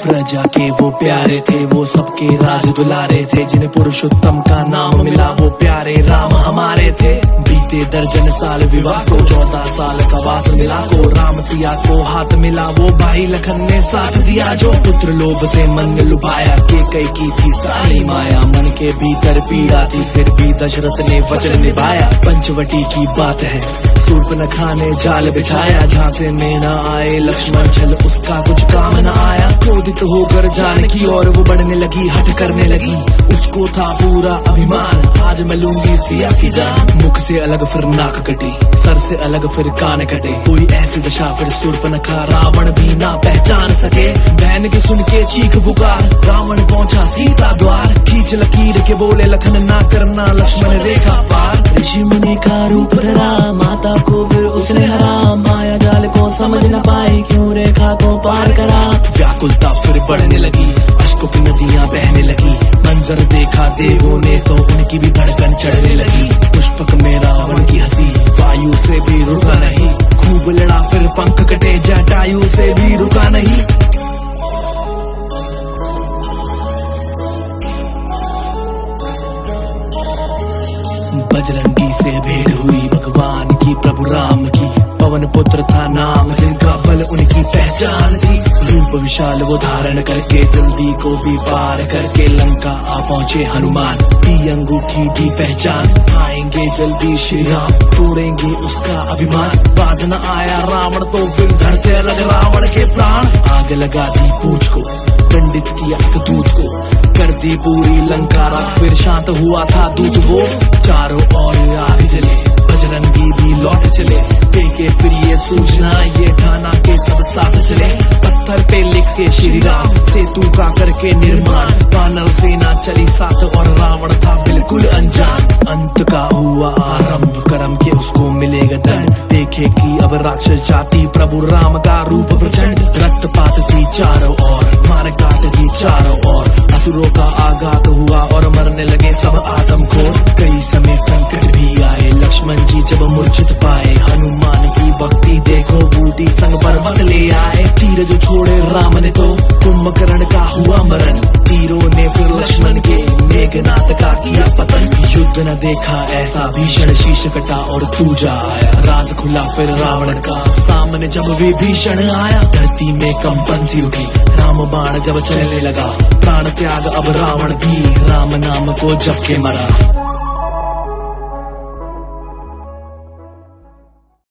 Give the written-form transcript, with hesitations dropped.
प्रजा के वो प्यारे थे, वो सबके राज दुलारे थे, जिन्हें पुरुषोत्तम का नाम मिला वो प्यारे राम हमारे थे। बीते दर्जन साल विवाह को, 14 साल का वास मिला को, राम सिया को हाथ मिला वो भाई लखन ने साथ दिया जो। पुत्र लोभ से मन ने लुभाया, केकई की थी सारी माया, मन के भीतर पीड़ा थी फिर भी दशरथ ने वचन निभाया। पंचवटी की बात है, शूर्पणखा ने जाल बिछाया, झांसे में न आए लक्ष्मण छल उसका कुछ काम न आया। क्रोधित होकर जानकी और वो बढ़ने लगी, हट करने लगी, उसको था पूरा अभिमान, आज मैं लूंगी सिया की जान। मुख से अलग फिर नाक कटी, सर से अलग फिर कान कटे, कोई ऐसी दशा फिर शूर्पणखा रावण भी ना पहचान सके। बहन की सुन के चीख पुकार, रावण पहुंचा सीता द्वार, खींच लकीर के बोले लखन ना करना लक्ष्मण रेखा पार। ऋषि मुनि का रूप धरा, माता को फिर उसने हरा, माया जाल को समझ न पाई, क्यों रेखा को पार करा। व्याकुलता फिर बढ़ने लगी, अश्कों की नदियां बहने लगी, मंजर देखा देवों ने तो उनकी भी धड़कन चढ़ने लगी। पुष्पक में रावण की हंसी, वायु से भी रुका नहीं, खूब लड़ा फिर पंख कटे, जटायु से भी रुका नहीं। बजरंगी से भेंट हुई भगवान की प्रभु राम की, पवन पुत्र था नाम जिनका बल उनकी पहचान थी। रूप विशाल वो धारण करके जल्दी को भी पार करके लंका आ पहुंचे हनुमान, दी अंगूठी दी पहचान, आएंगे जल्दी श्री राम तोड़ेंगे उसका अभिमान। बाज न आया रावण तो फिर धड़ से अलग रावण के प्राण, आग लगा दी पूंछ को, दंडित किया एक दूत को, कर दी पूरी लंका राख, फिर शांत हुआ था दूत वो। चारों ओर आग जले, बजरंगी भी लौट चले, देके फिर ये सूचना ये ठाना के सब साथ चले। पत्थर पे लिख के श्री राम सेतु का करके निर्माण, वानर सेना चली साथ और रावण था बिल्कुल अनजान। अंत का हुआ आरंभ, कर्म के उसको मिलेगा दंड, देखे कि अब राक्षस जाति प्रभु राम का रूप प्रचंड। रक्तपात थी चारों ओर, मार काट दी चारों ओर, असुरों का आघात हुआ और मरने लगे सब आदमखोर। कई समय संकट भी आए, लक्ष्मण जी जब मूर्छित पाए, हनुमान की भक्ति देखो बूटी संग पर्वत ले आए। तीर जो छोड़े राम ने तो कुंभकर्ण का हुआ मरण, तीरों ने फिर लक्ष्मण के मेघनाथ का किया पतन। युद्ध न देखा ऐसा भीषण, शीश कटा और तूजा आया, राज खुला फिर रावण का सामने जब विभीषण आया। धरती में कंपन सी उठी, राम बाण जब चलने लगा, प्राण त्याग अब रावण भी राम नाम को जप के मरा।